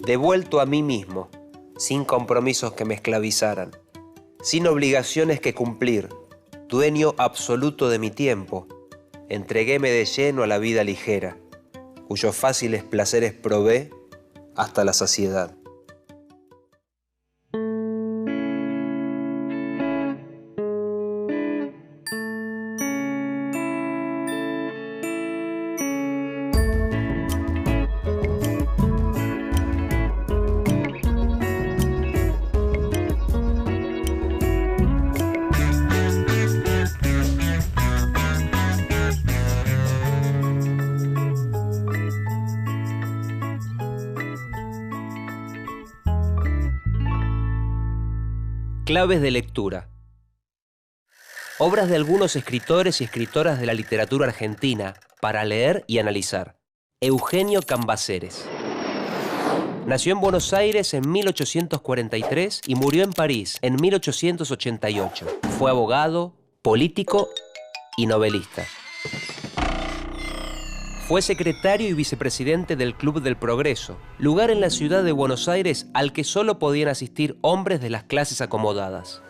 devuelto a mí mismo, sin compromisos que me esclavizaran, sin obligaciones que cumplir, dueño absoluto de mi tiempo, entreguéme de lleno a la vida ligera, cuyos fáciles placeres probé hasta la saciedad. Claves de lectura. Obras de algunos escritores y escritoras de la literatura argentina para leer y analizar. Eugenio Cambaceres. Nació en Buenos Aires en 1843 y murió en París en 1888. Fue abogado, político y novelista. Fue secretario y vicepresidente del Club del Progreso, lugar en la ciudad de Buenos Aires al que solo podían asistir hombres de las clases acomodadas.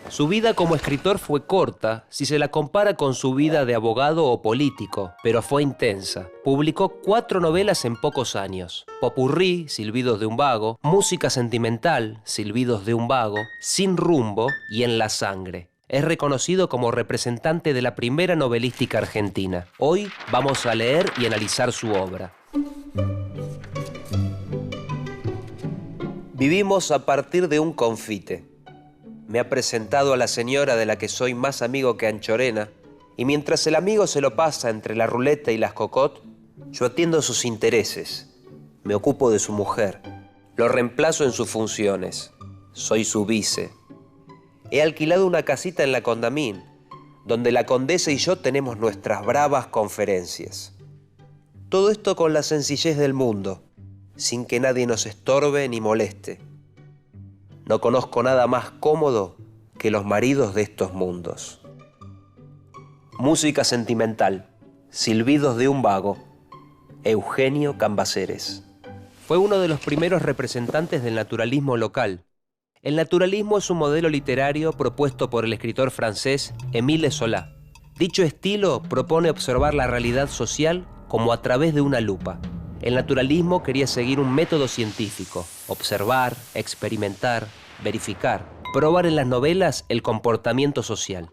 Su vida como escritor fue corta si se la compara con su vida de abogado o político, pero fue intensa. Publicó 4 novelas en pocos años: Popurrí, Silbidos de un vago; Música sentimental, Silbidos de un vago; Sin rumbo y En la sangre. Es reconocido como representante de la primera novelística argentina. Hoy vamos a leer y analizar su obra. Vivimos a partir de un confite. Me ha presentado a la señora de la que soy más amigo que Anchorena, y mientras el amigo se lo pasa entre la ruleta y las cocot, yo atiendo sus intereses, me ocupo de su mujer, lo reemplazo en sus funciones, soy su vice. He alquilado una casita en la Condamín, donde la condesa y yo tenemos nuestras bravas conferencias. Todo esto con la sencillez del mundo, sin que nadie nos estorbe ni moleste. No conozco nada más cómodo que los maridos de estos mundos. Música sentimental, Silbidos de un vago, Eugenio Cambaceres. Fue uno de los primeros representantes del naturalismo local. El naturalismo es un modelo literario propuesto por el escritor francés Émile Zola. Dicho estilo propone observar la realidad social como a través de una lupa. El naturalismo quería seguir un método científico: observar, experimentar, verificar, probar en las novelas el comportamiento social.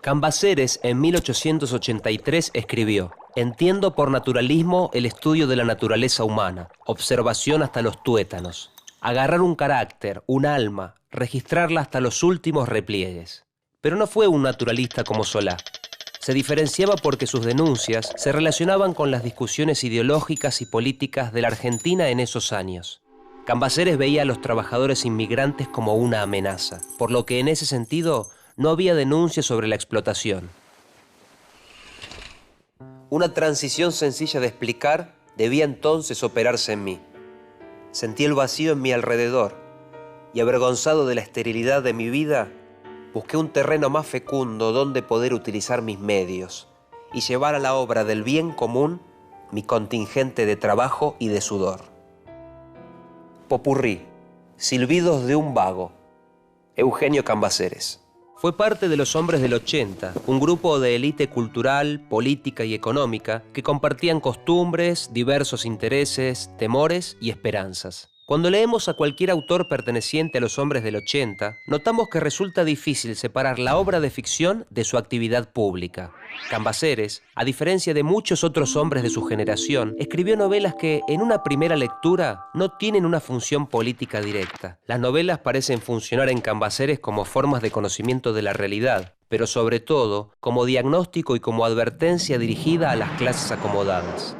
Cambaceres en 1883 escribió: entiendo por naturalismo el estudio de la naturaleza humana, observación hasta los tuétanos. Agarrar un carácter, un alma, registrarla hasta los últimos repliegues. Pero no fue un naturalista como Solá. Se diferenciaba porque sus denuncias se relacionaban con las discusiones ideológicas y políticas de la Argentina en esos años. Cambaceres veía a los trabajadores inmigrantes como una amenaza, por lo que en ese sentido no había denuncias sobre la explotación. Una transición sencilla de explicar debía entonces operarse en mí. Sentí el vacío en mi alrededor y, avergonzado de la esterilidad de mi vida, busqué un terreno más fecundo donde poder utilizar mis medios y llevar a la obra del bien común mi contingente de trabajo y de sudor. Popurrí, Silbidos de un vago, Eugenio Cambaceres. Fue parte de los Hombres del 80, un grupo de élite cultural, política y económica que compartían costumbres, diversos intereses, temores y esperanzas. Cuando leemos a cualquier autor perteneciente a los Hombres del 80, notamos que resulta difícil separar la obra de ficción de su actividad pública. Cambaceres, a diferencia de muchos otros hombres de su generación, escribió novelas que, en una primera lectura, no tienen una función política directa. Las novelas parecen funcionar en Cambaceres como formas de conocimiento de la realidad, pero sobre todo como diagnóstico y como advertencia dirigida a las clases acomodadas.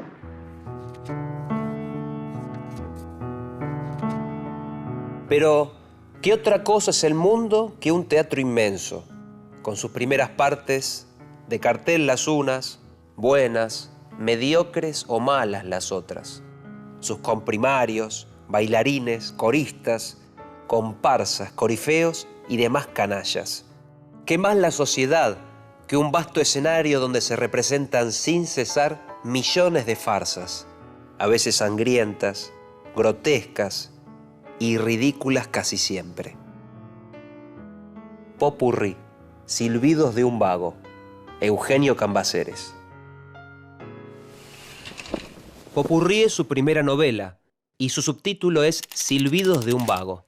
Pero, ¿qué otra cosa es el mundo que un teatro inmenso, con sus primeras partes, de cartel las unas, buenas, mediocres o malas las otras, sus comprimarios, bailarines, coristas, comparsas, corifeos y demás canallas? ¿Qué más la sociedad que un vasto escenario donde se representan sin cesar millones de farsas, a veces sangrientas, grotescas y ridículas casi siempre. Popurrí, Silbidos de un vago, Eugenio Cambaceres. Popurrí es su primera novela y su subtítulo es Silbidos de un vago.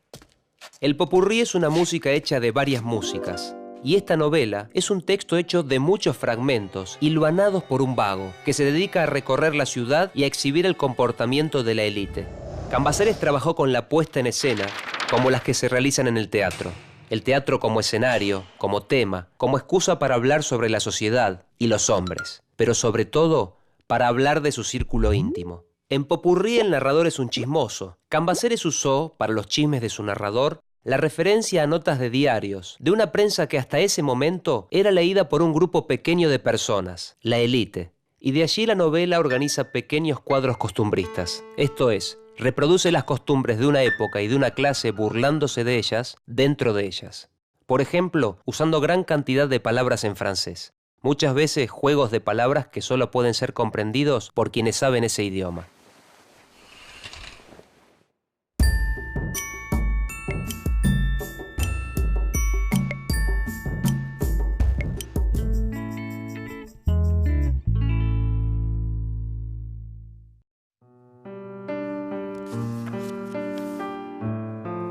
El popurrí es una música hecha de varias músicas. Y esta novela es un texto hecho de muchos fragmentos, hilvanados por un vago, que se dedica a recorrer la ciudad y a exhibir el comportamiento de la élite. Cambaceres trabajó con la puesta en escena, como las que se realizan en el teatro. El teatro como escenario, como tema, como excusa para hablar sobre la sociedad y los hombres, pero sobre todo, para hablar de su círculo íntimo. En Popurrí el narrador es un chismoso. Cambaceres usó, para los chismes de su narrador, la referencia a notas de diarios, de una prensa que hasta ese momento era leída por un grupo pequeño de personas, la élite, y de allí la novela organiza pequeños cuadros costumbristas. Esto es, reproduce las costumbres de una época y de una clase burlándose de ellas dentro de ellas. Por ejemplo, usando gran cantidad de palabras en francés. Muchas veces juegos de palabras que solo pueden ser comprendidos por quienes saben ese idioma.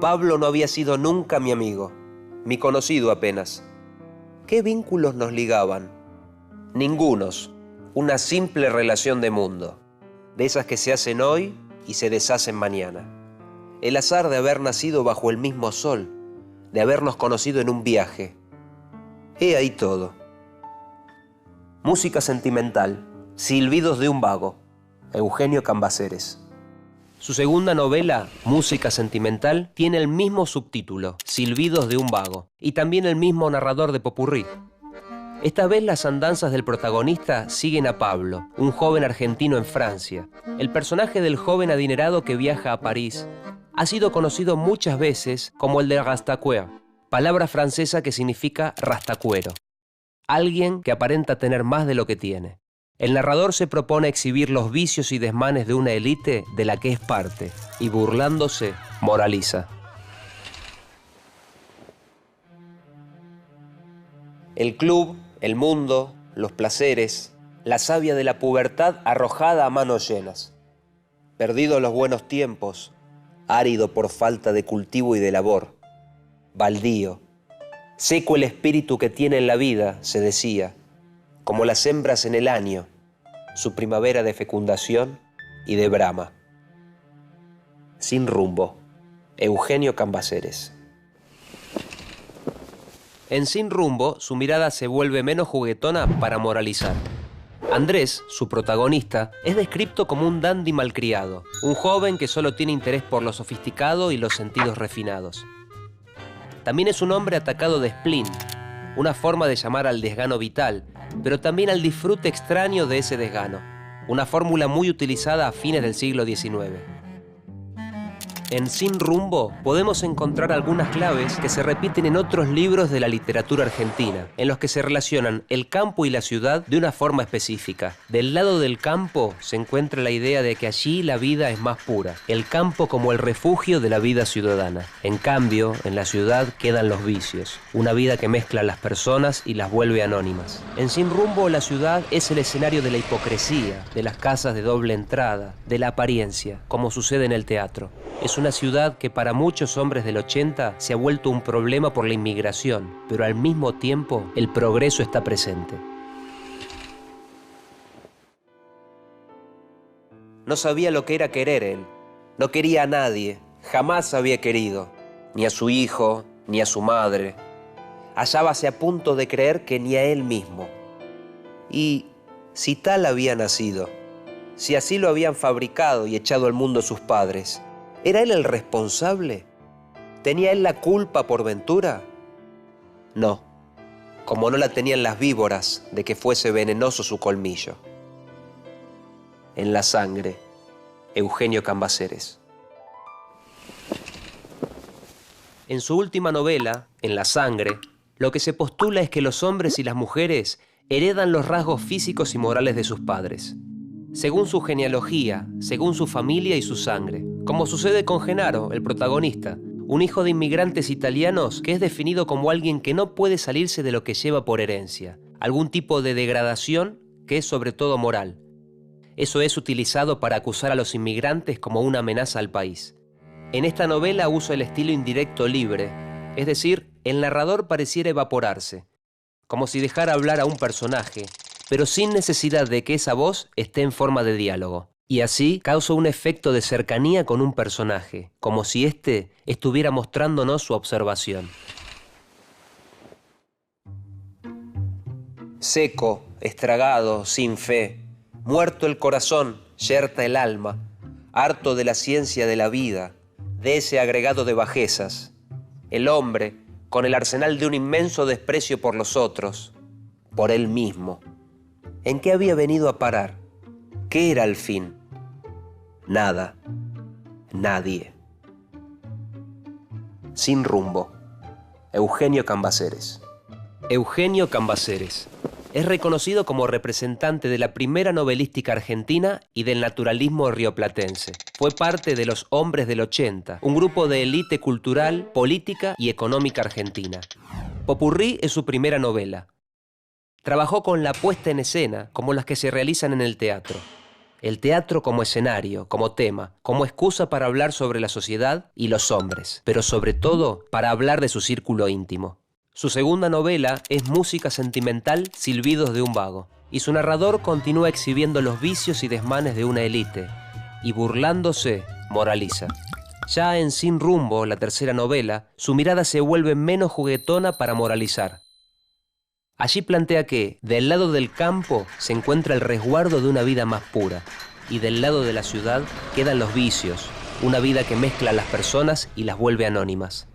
Pablo no había sido nunca mi amigo, mi conocido apenas. ¿Qué vínculos nos ligaban? Ningunos, una simple relación de mundo, de esas que se hacen hoy y se deshacen mañana. El azar de haber nacido bajo el mismo sol, de habernos conocido en un viaje. He ahí todo. Música sentimental, Silbidos de un vago, Eugenio Cambaceres. Su segunda novela, Música sentimental, tiene el mismo subtítulo, Silbidos de un vago, y también el mismo narrador de Popurrí. Esta vez las andanzas del protagonista siguen a Pablo, un joven argentino en Francia. El personaje del joven adinerado que viaja a París ha sido conocido muchas veces como el de rastaquouère, palabra francesa que significa rastacuero. Alguien que aparenta tener más de lo que tiene. El narrador se propone exhibir los vicios y desmanes de una élite de la que es parte, y burlándose, moraliza. El club, el mundo, los placeres, la savia de la pubertad arrojada a manos llenas. Perdidos los buenos tiempos, árido por falta de cultivo y de labor. Baldío, seco el espíritu que tiene en la vida, se decía, como las hembras en el año, su primavera de fecundación y de brama. Sin rumbo, Eugenio Cambaceres. En Sin rumbo, su mirada se vuelve menos juguetona para moralizar. Andrés, su protagonista, es descrito como un dandy malcriado, un joven que solo tiene interés por lo sofisticado y los sentidos refinados. También es un hombre atacado de spleen, una forma de llamar al desgano vital, pero también al disfrute extraño de ese desgano, una fórmula muy utilizada a fines del siglo XIX. En Sin rumbo podemos encontrar algunas claves que se repiten en otros libros de la literatura argentina, en los que se relacionan el campo y la ciudad de una forma específica. Del lado del campo se encuentra la idea de que allí la vida es más pura, el campo como el refugio de la vida ciudadana. En cambio, en la ciudad quedan los vicios, una vida que mezcla las personas y las vuelve anónimas. En Sin rumbo la ciudad es el escenario de la hipocresía, de las casas de doble entrada, de la apariencia, como sucede en el teatro. Es una ciudad que para muchos hombres del 80 se ha vuelto un problema por la inmigración, pero al mismo tiempo el progreso está presente. No sabía lo que era querer él. No quería a nadie, jamás había querido, ni a su hijo, ni a su madre. Hallábase a punto de creer que ni a él mismo. Y si tal había nacido, si así lo habían fabricado y echado al mundo sus padres, ¿era él el responsable? ¿Tenía él la culpa por ventura? No, como no la tenían las víboras de que fuese venenoso su colmillo. En la sangre, Eugenio Cambaceres. En su última novela, En la sangre, lo que se postula es que los hombres y las mujeres heredan los rasgos físicos y morales de sus padres, según su genealogía, según su familia y su sangre, Como sucede con Genaro, el protagonista, un hijo de inmigrantes italianos que es definido como alguien que no puede salirse de lo que lleva por herencia, algún tipo de degradación que es sobre todo moral. Eso es utilizado para acusar a los inmigrantes como una amenaza al país. En esta novela uso el estilo indirecto libre, es decir, el narrador pareciera evaporarse, como si dejara hablar a un personaje, pero sin necesidad de que esa voz esté en forma de diálogo. Y así causa un efecto de cercanía con un personaje, como si éste estuviera mostrándonos su observación. Seco, estragado, sin fe, muerto el corazón, yerta el alma, harto de la ciencia de la vida, de ese agregado de bajezas. El hombre, con el arsenal de un inmenso desprecio por los otros, por él mismo. ¿En qué había venido a parar? ¿Qué era el fin? Nada. Nadie. Sin rumbo. Eugenio Cambaceres. Eugenio Cambaceres es reconocido como representante de la primera novelística argentina y del naturalismo rioplatense. Fue parte de los Hombres del 80, un grupo de élite cultural, política y económica argentina. Popurrí es su primera novela. Trabajó con la puesta en escena, como las que se realizan en el teatro. El teatro como escenario, como tema, como excusa para hablar sobre la sociedad y los hombres, pero sobre todo para hablar de su círculo íntimo. Su segunda novela es Música sentimental, Silbidos de un vago, y su narrador continúa exhibiendo los vicios y desmanes de una élite, y burlándose, moraliza. Ya en Sin rumbo, la tercera novela, su mirada se vuelve menos juguetona para moralizar. Allí plantea que, del lado del campo, se encuentra el resguardo de una vida más pura, y del lado de la ciudad quedan los vicios, una vida que mezcla a las personas y las vuelve anónimas.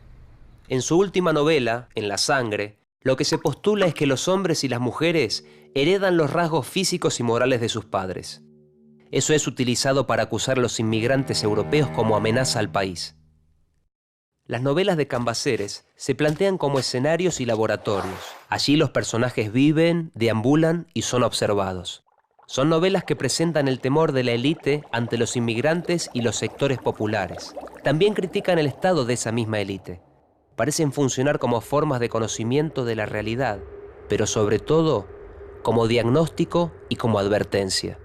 En su última novela, En la sangre, lo que se postula es que los hombres y las mujeres heredan los rasgos físicos y morales de sus padres. Eso es utilizado para acusar a los inmigrantes europeos como amenaza al país. Las novelas de Cambaceres se plantean como escenarios y laboratorios. Allí los personajes viven, deambulan y son observados. Son novelas que presentan el temor de la élite ante los inmigrantes y los sectores populares. También critican el estado de esa misma élite. Parecen funcionar como formas de conocimiento de la realidad, pero sobre todo como diagnóstico y como advertencia.